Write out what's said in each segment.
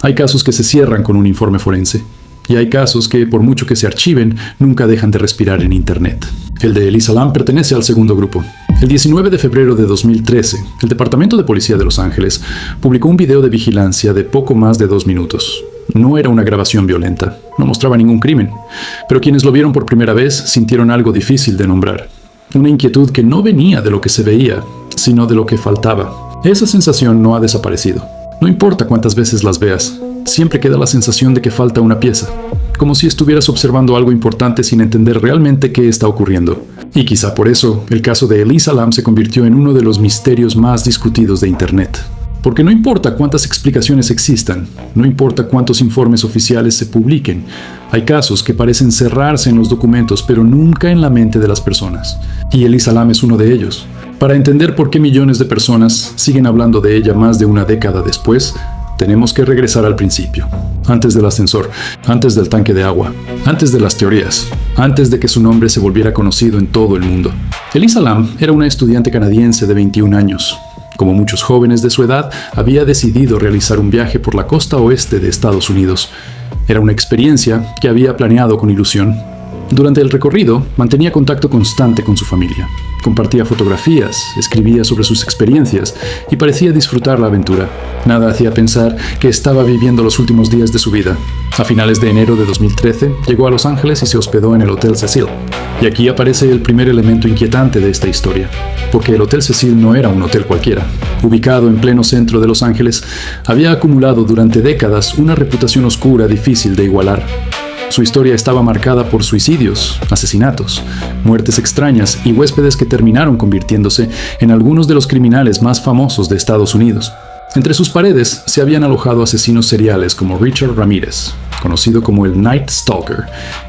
Hay casos que se cierran con un informe forense. Y hay casos que, por mucho que se archiven, nunca dejan de respirar en Internet. El de Elisa Lam pertenece al segundo grupo. El 19 de febrero de 2013, el Departamento de Policía de Los Ángeles publicó un video de vigilancia de poco más de 2 minutos. No era una grabación violenta, no mostraba ningún crimen, pero quienes lo vieron por primera vez sintieron algo difícil de nombrar. Una inquietud que no venía de lo que se veía, sino de lo que faltaba. Esa sensación no ha desaparecido. No importa cuántas veces las veas, siempre queda la sensación de que falta una pieza, como si estuvieras observando algo importante sin entender realmente qué está ocurriendo. Y quizá por eso, el caso de Elisa Lam se convirtió en uno de los misterios más discutidos de Internet. Porque no importa cuántas explicaciones existan, no importa cuántos informes oficiales se publiquen, hay casos que parecen cerrarse en los documentos, pero nunca en la mente de las personas. Y Elisa Lam es uno de ellos. Para entender por qué millones de personas siguen hablando de ella más de una década después, tenemos que regresar al principio, antes del ascensor, antes del tanque de agua, antes de las teorías, antes de que su nombre se volviera conocido en todo el mundo. Elisa Lam era una estudiante canadiense de 21 años. Como muchos jóvenes de su edad, había decidido realizar un viaje por la costa oeste de Estados Unidos. Era una experiencia que había planeado con ilusión. Durante el recorrido, mantenía contacto constante con su familia. Compartía fotografías, escribía sobre sus experiencias y parecía disfrutar la aventura. Nada hacía pensar que estaba viviendo los últimos días de su vida. A finales de enero de 2013, llegó a Los Ángeles y se hospedó en el Hotel Cecil. Y aquí aparece el primer elemento inquietante de esta historia, porque el Hotel Cecil no era un hotel cualquiera. Ubicado en pleno centro de Los Ángeles, había acumulado durante décadas una reputación oscura difícil de igualar. Su historia estaba marcada por suicidios, asesinatos, muertes extrañas y huéspedes que terminaron convirtiéndose en algunos de los criminales más famosos de Estados Unidos. Entre sus paredes se habían alojado asesinos seriales como Richard Ramírez, conocido como el Night Stalker,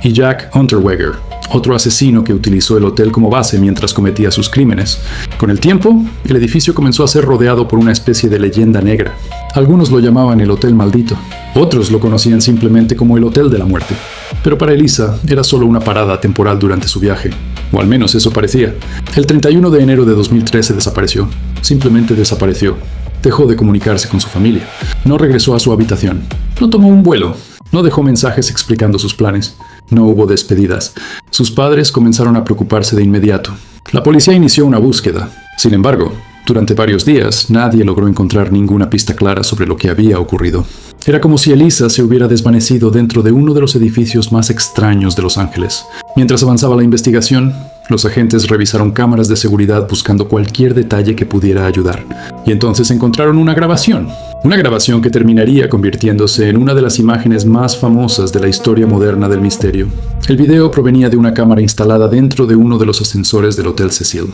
y Jack Unterweger, otro asesino que utilizó el hotel como base mientras cometía sus crímenes. Con el tiempo, el edificio comenzó a ser rodeado por una especie de leyenda negra. Algunos lo llamaban el Hotel Maldito, otros lo conocían simplemente como el Hotel de la Muerte. Pero para Elisa era solo una parada temporal durante su viaje, o al menos eso parecía. El 31 de enero de 2013 desapareció, simplemente desapareció. Dejó de comunicarse con su familia, no regresó a su habitación, no tomó un vuelo, no dejó mensajes explicando sus planes, no hubo despedidas. Sus padres comenzaron a preocuparse de inmediato. La policía inició una búsqueda. Sin embargo, durante varios días nadie logró encontrar ninguna pista clara sobre lo que había ocurrido. Era como si Elisa se hubiera desvanecido dentro de uno de los edificios más extraños de Los Ángeles. Mientras avanzaba la investigación, los agentes revisaron cámaras de seguridad buscando cualquier detalle que pudiera ayudar. Y entonces encontraron una grabación que terminaría convirtiéndose en una de las imágenes más famosas de la historia moderna del misterio. El video provenía de una cámara instalada dentro de uno de los ascensores del Hotel Cecil.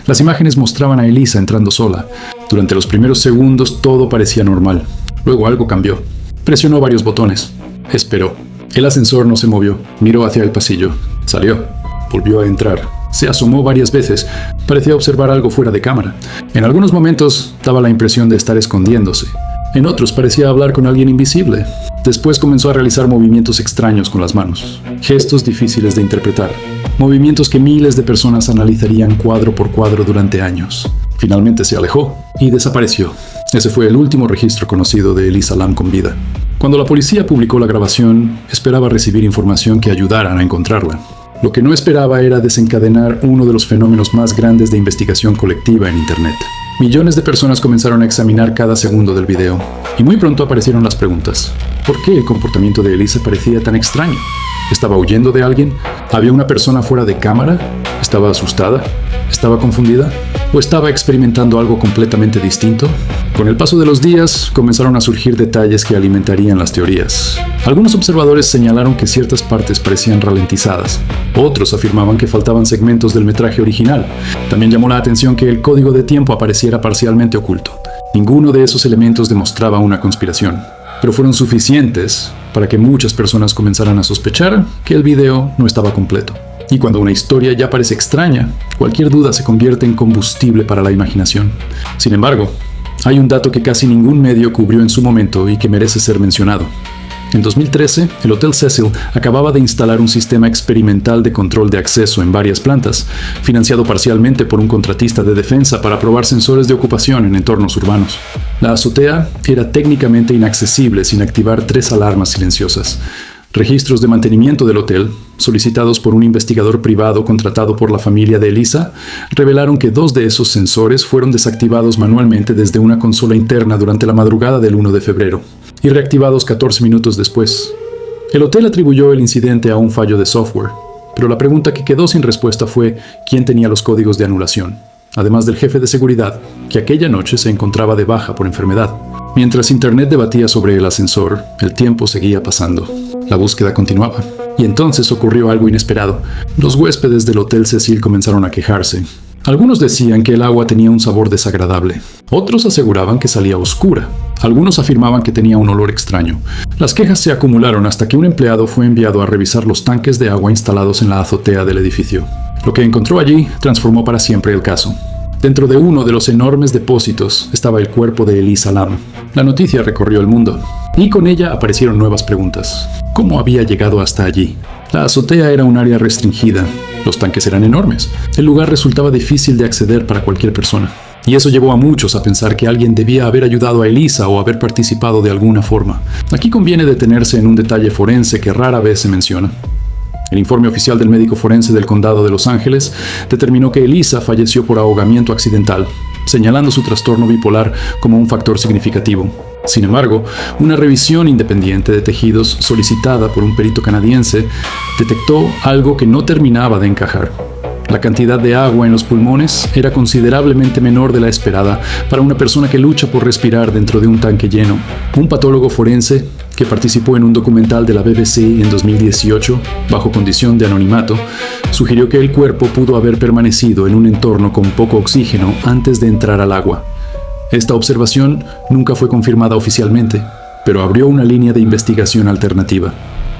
Las imágenes mostraban a Elisa entrando sola. Durante los primeros segundos todo parecía normal. Luego algo cambió. Presionó varios botones. Esperó. El ascensor no se movió. Miró hacia el pasillo. Salió. Volvió a entrar. Se asomó varias veces. Parecía observar algo fuera de cámara. En algunos momentos daba la impresión de estar escondiéndose. En otros parecía hablar con alguien invisible. Después comenzó a realizar movimientos extraños con las manos. Gestos difíciles de interpretar. Movimientos que miles de personas analizarían cuadro por cuadro durante años. Finalmente se alejó y desapareció. Ese fue el último registro conocido de Elisa Lam con vida. Cuando la policía publicó la grabación, esperaba recibir información que ayudara a encontrarla. Lo que no esperaba era desencadenar uno de los fenómenos más grandes de investigación colectiva en Internet. Millones de personas comenzaron a examinar cada segundo del video, y muy pronto aparecieron las preguntas. ¿Por qué el comportamiento de Elisa parecía tan extraño? ¿Estaba huyendo de alguien? ¿Había una persona fuera de cámara? ¿Estaba asustada? ¿Estaba confundida? ¿O estaba experimentando algo completamente distinto? Con el paso de los días, comenzaron a surgir detalles que alimentarían las teorías. Algunos observadores señalaron que ciertas partes parecían ralentizadas. Otros afirmaban que faltaban segmentos del metraje original. También llamó la atención que el código de tiempo apareciera parcialmente oculto. Ninguno de esos elementos demostraba una conspiración, pero fueron suficientes para que muchas personas comenzaran a sospechar que el video no estaba completo. Y cuando una historia ya parece extraña, cualquier duda se convierte en combustible para la imaginación. Sin embargo, hay un dato que casi ningún medio cubrió en su momento y que merece ser mencionado. En 2013, el Hotel Cecil acababa de instalar un sistema experimental de control de acceso en varias plantas, financiado parcialmente por un contratista de defensa para probar sensores de ocupación en entornos urbanos. La azotea era técnicamente inaccesible sin activar 3 alarmas silenciosas. Registros de mantenimiento del hotel, solicitados por un investigador privado contratado por la familia de Elisa, revelaron que 2 de esos sensores fueron desactivados manualmente desde una consola interna durante la madrugada del 1 de febrero y reactivados 14 minutos después. El hotel atribuyó el incidente a un fallo de software, pero la pregunta que quedó sin respuesta fue quién tenía los códigos de anulación, además del jefe de seguridad, que aquella noche se encontraba de baja por enfermedad. Mientras Internet debatía sobre el ascensor, el tiempo seguía pasando. La búsqueda continuaba. Y entonces ocurrió algo inesperado. Los huéspedes del Hotel Cecil comenzaron a quejarse. Algunos decían que el agua tenía un sabor desagradable. Otros aseguraban que salía oscura. Algunos afirmaban que tenía un olor extraño. Las quejas se acumularon hasta que un empleado fue enviado a revisar los tanques de agua instalados en la azotea del edificio. Lo que encontró allí transformó para siempre el caso. Dentro de uno de los enormes depósitos estaba el cuerpo de Elisa Lam. La noticia recorrió el mundo, y con ella aparecieron nuevas preguntas. ¿Cómo había llegado hasta allí? La azotea era un área restringida. Los tanques eran enormes. El lugar resultaba difícil de acceder para cualquier persona. Y eso llevó a muchos a pensar que alguien debía haber ayudado a Elisa o haber participado de alguna forma. Aquí conviene detenerse en un detalle forense que rara vez se menciona. El informe oficial del médico forense del condado de Los Ángeles determinó que Elisa falleció por ahogamiento accidental, señalando su trastorno bipolar como un factor significativo. Sin embargo, una revisión independiente de tejidos solicitada por un perito canadiense detectó algo que no terminaba de encajar. La cantidad de agua en los pulmones era considerablemente menor de la esperada para una persona que lucha por respirar dentro de un tanque lleno. Un patólogo forense que participó en un documental de la BBC en 2018, bajo condición de anonimato, sugirió que el cuerpo pudo haber permanecido en un entorno con poco oxígeno antes de entrar al agua. Esta observación nunca fue confirmada oficialmente, pero abrió una línea de investigación alternativa.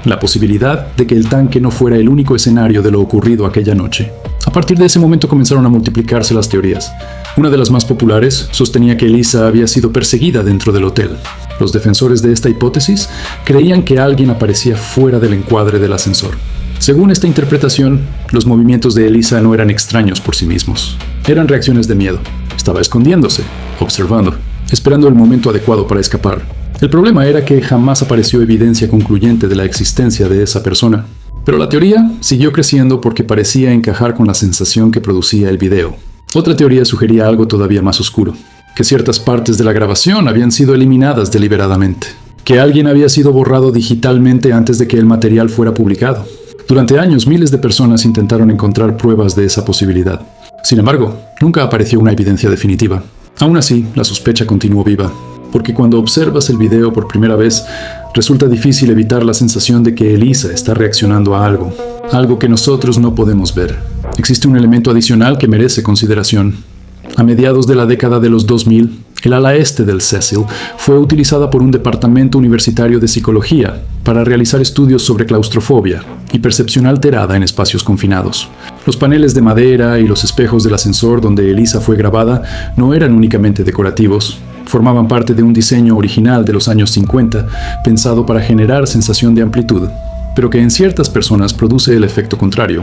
La posibilidad de que el tanque no fuera el único escenario de lo ocurrido aquella noche. A partir de ese momento comenzaron a multiplicarse las teorías. Una de las más populares sostenía que Elisa había sido perseguida dentro del hotel. Los defensores de esta hipótesis creían que alguien aparecía fuera del encuadre del ascensor. Según esta interpretación, los movimientos de Elisa no eran extraños por sí mismos. Eran reacciones de miedo. Estaba escondiéndose, observando, esperando el momento adecuado para escapar. El problema era que jamás apareció evidencia concluyente de la existencia de esa persona. Pero la teoría siguió creciendo porque parecía encajar con la sensación que producía el video. Otra teoría sugería algo todavía más oscuro, que ciertas partes de la grabación habían sido eliminadas deliberadamente, que alguien había sido borrado digitalmente antes de que el material fuera publicado. Durante años, miles de personas intentaron encontrar pruebas de esa posibilidad. Sin embargo, nunca apareció una evidencia definitiva. Aún así, la sospecha continuó viva, porque cuando observas el video por primera vez, resulta difícil evitar la sensación de que Elisa está reaccionando a algo que nosotros no podemos ver. Existe un elemento adicional que merece consideración. A mediados de la década de los 2000, el ala este del Cecil fue utilizada por un departamento universitario de psicología para realizar estudios sobre claustrofobia y percepción alterada en espacios confinados. Los paneles de madera y los espejos del ascensor donde Elisa fue grabada no eran únicamente decorativos, formaban parte de un diseño original de los años 50 pensado para generar sensación de amplitud, pero que en ciertas personas produce el efecto contrario.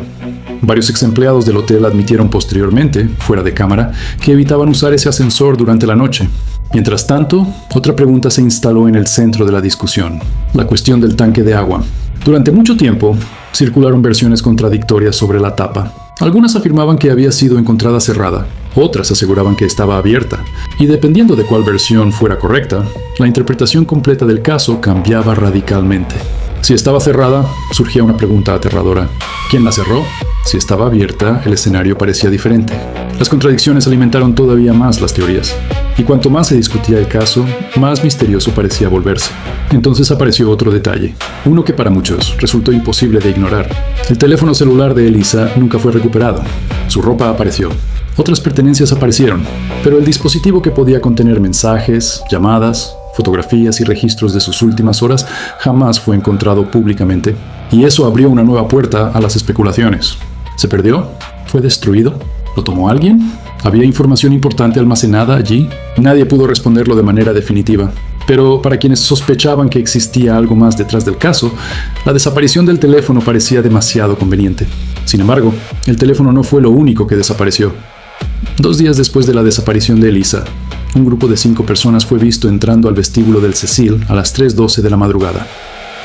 Varios exempleados del hotel admitieron posteriormente, fuera de cámara, que evitaban usar ese ascensor durante la noche. Mientras tanto, otra pregunta se instaló en el centro de la discusión: la cuestión del tanque de agua. Durante mucho tiempo, circularon versiones contradictorias sobre la tapa. Algunas afirmaban que había sido encontrada cerrada, otras aseguraban que estaba abierta, y dependiendo de cuál versión fuera correcta, la interpretación completa del caso cambiaba radicalmente. Si estaba cerrada, surgía una pregunta aterradora: ¿quién la cerró? Si estaba abierta, el escenario parecía diferente. Las contradicciones alimentaron todavía más las teorías, y cuanto más se discutía el caso, más misterioso parecía volverse. Entonces apareció otro detalle, uno que para muchos resultó imposible de ignorar. El teléfono celular de Elisa nunca fue recuperado. Su ropa apareció. Otras pertenencias aparecieron, pero el dispositivo que podía contener mensajes, llamadas, fotografías y registros de sus últimas horas jamás fue encontrado públicamente. Y eso abrió una nueva puerta a las especulaciones. ¿Se perdió? ¿Fue destruido? ¿Lo tomó alguien? ¿Había información importante almacenada allí? Nadie pudo responderlo de manera definitiva, Pero para quienes sospechaban que existía algo más detrás del caso, la desaparición del teléfono parecía demasiado conveniente. Sin embargo, el teléfono no fue lo único que desapareció. 2 días después de la desaparición de Elisa, un grupo de 5 personas fue visto entrando al vestíbulo del Cecil a las 3:12 de la madrugada.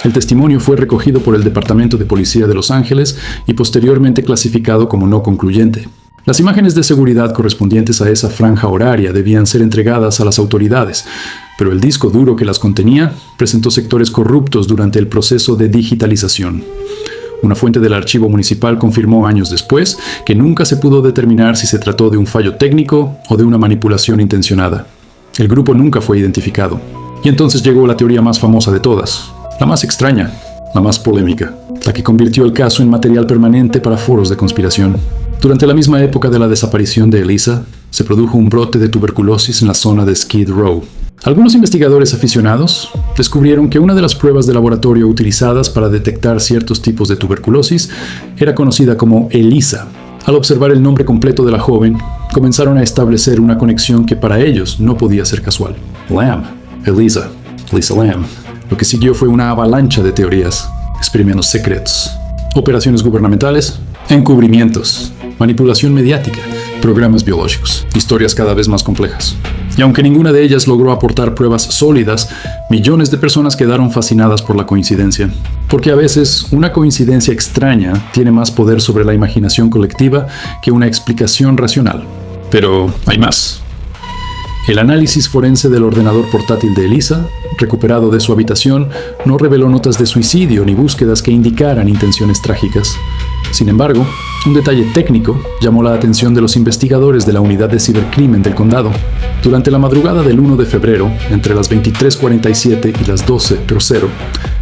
El testimonio fue recogido por el Departamento de Policía de Los Ángeles y posteriormente clasificado como no concluyente. Las imágenes de seguridad correspondientes a esa franja horaria debían ser entregadas a las autoridades, pero el disco duro que las contenía presentó sectores corruptos durante el proceso de digitalización. Una fuente del archivo municipal confirmó años después que nunca se pudo determinar si se trató de un fallo técnico o de una manipulación intencionada. El grupo nunca fue identificado. Y entonces llegó la teoría más famosa de todas, la más extraña, la más polémica, la que convirtió el caso en material permanente para foros de conspiración. Durante la misma época de la desaparición de Elisa, se produjo un brote de tuberculosis en la zona de Skid Row. Algunos investigadores aficionados descubrieron que una de las pruebas de laboratorio utilizadas para detectar ciertos tipos de tuberculosis era conocida como ELISA. Al observar el nombre completo de la joven, comenzaron a establecer una conexión que para ellos no podía ser casual. Lamb, Elisa Lamb. Lo que siguió fue una avalancha de teorías, experimentos secretos, operaciones gubernamentales, encubrimientos, manipulación mediática, programas biológicos, historias cada vez más complejas. Y aunque ninguna de ellas logró aportar pruebas sólidas, millones de personas quedaron fascinadas por la coincidencia. Porque a veces una coincidencia extraña tiene más poder sobre la imaginación colectiva que una explicación racional. Pero hay más. El análisis forense del ordenador portátil de Elisa, recuperado de su habitación, no reveló notas de suicidio ni búsquedas que indicaran intenciones trágicas. Sin embargo, un detalle técnico llamó la atención de los investigadores de la unidad de cibercrimen del condado. Durante la madrugada del 1 de febrero, entre las 23:47 y las 12:00,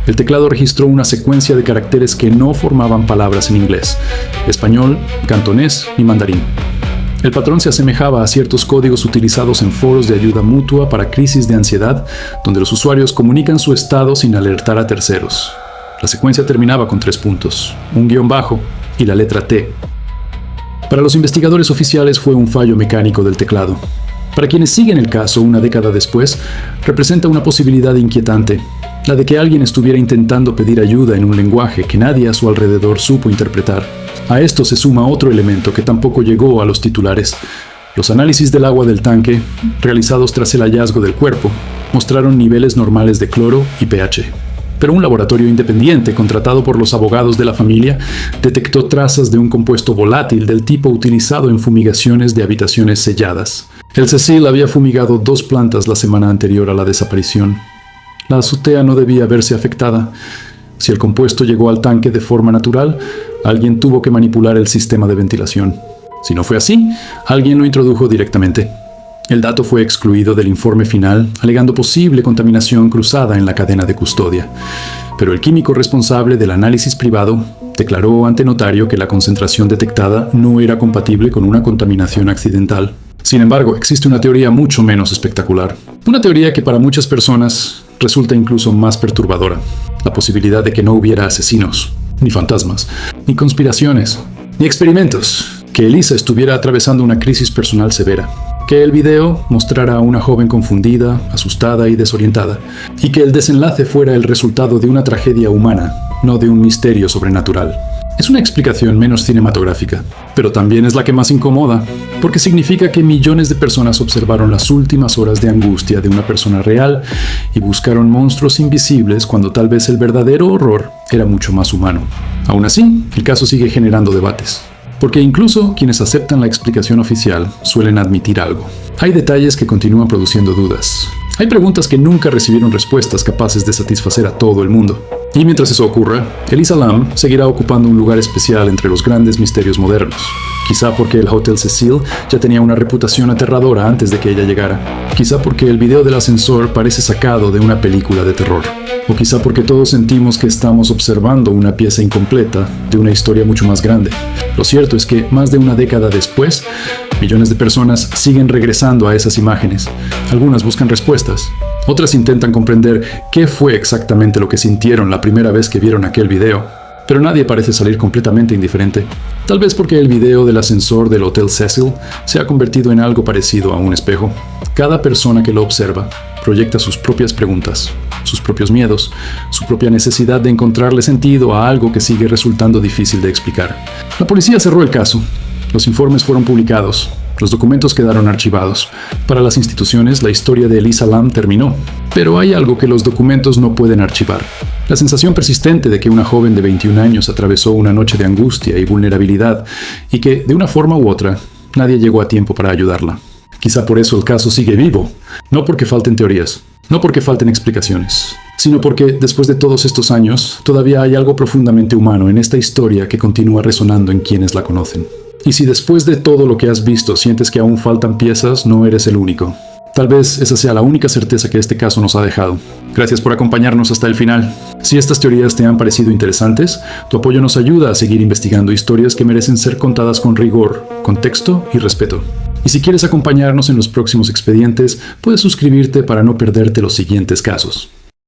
el teclado registró una secuencia de caracteres que no formaban palabras en inglés, español, cantonés ni mandarín. El patrón se asemejaba a ciertos códigos utilizados en foros de ayuda mutua para crisis de ansiedad, donde los usuarios comunican su estado sin alertar a terceros. La secuencia terminaba con 3 puntos, un guión bajo y la letra T. Para los investigadores oficiales fue un fallo mecánico del teclado. Para quienes siguen el caso una década después, representa una posibilidad inquietante, la de que alguien estuviera intentando pedir ayuda en un lenguaje que nadie a su alrededor supo interpretar. A esto se suma otro elemento que tampoco llegó a los titulares. Los análisis del agua del tanque, realizados tras el hallazgo del cuerpo, mostraron niveles normales de cloro y pH. Pero un laboratorio independiente contratado por los abogados de la familia detectó trazas de un compuesto volátil del tipo utilizado en fumigaciones de habitaciones selladas. El Cecil había fumigado 2 plantas la semana anterior a la desaparición. La azotea no debía verse afectada. Si el compuesto llegó al tanque de forma natural, alguien tuvo que manipular el sistema de ventilación. Si no fue así, alguien lo introdujo directamente. El dato fue excluido del informe final, alegando posible contaminación cruzada en la cadena de custodia. Pero el químico responsable del análisis privado declaró ante notario que la concentración detectada no era compatible con una contaminación accidental. Sin embargo, existe una teoría mucho menos espectacular. Una teoría que para muchas personas resulta incluso más perturbadora. La posibilidad de que no hubiera asesinos, ni fantasmas, ni conspiraciones, ni experimentos. Que Elisa estuviera atravesando una crisis personal severa. Que el video mostrara a una joven confundida, asustada y desorientada. Y que el desenlace fuera el resultado de una tragedia humana, no de un misterio sobrenatural. Es una explicación menos cinematográfica, pero también es la que más incomoda, porque significa que millones de personas observaron las últimas horas de angustia de una persona real y buscaron monstruos invisibles cuando tal vez el verdadero horror era mucho más humano. Aún así, el caso sigue generando debates, porque incluso quienes aceptan la explicación oficial suelen admitir algo. Hay detalles que continúan produciendo dudas. Hay preguntas que nunca recibieron respuestas capaces de satisfacer a todo el mundo. Y mientras eso ocurra, Elisa Lamb seguirá ocupando un lugar especial entre los grandes misterios modernos. Quizá porque el Hotel Cecil ya tenía una reputación aterradora antes de que ella llegara. Quizá porque el video del ascensor parece sacado de una película de terror. O quizá porque todos sentimos que estamos observando una pieza incompleta de una historia mucho más grande. Lo cierto es que más de una década después, millones de personas siguen regresando a esas imágenes. Algunas buscan respuestas. Otras intentan comprender qué fue exactamente lo que sintieron la primera vez que vieron aquel video. Pero nadie parece salir completamente indiferente. Tal vez porque el video del ascensor del Hotel Cecil se ha convertido en algo parecido a un espejo. Cada persona que lo observa proyecta sus propias preguntas, sus propios miedos, su propia necesidad de encontrarle sentido a algo que sigue resultando difícil de explicar. La policía cerró el caso. Los informes fueron publicados. Los documentos quedaron archivados. Para las instituciones, la historia de Elisa Lam terminó. Pero hay algo que los documentos no pueden archivar. La sensación persistente de que una joven de 21 años atravesó una noche de angustia y vulnerabilidad y que, de una forma u otra, nadie llegó a tiempo para ayudarla. Quizá por eso el caso sigue vivo. No porque falten teorías, no porque falten explicaciones, sino porque, después de todos estos años, todavía hay algo profundamente humano en esta historia que continúa resonando en quienes la conocen. Y si después de todo lo que has visto sientes que aún faltan piezas, no eres el único. Tal vez esa sea la única certeza que este caso nos ha dejado. Gracias por acompañarnos hasta el final. Si estas teorías te han parecido interesantes, tu apoyo nos ayuda a seguir investigando historias que merecen ser contadas con rigor, contexto y respeto. Y si quieres acompañarnos en los próximos expedientes, puedes suscribirte para no perderte los siguientes casos.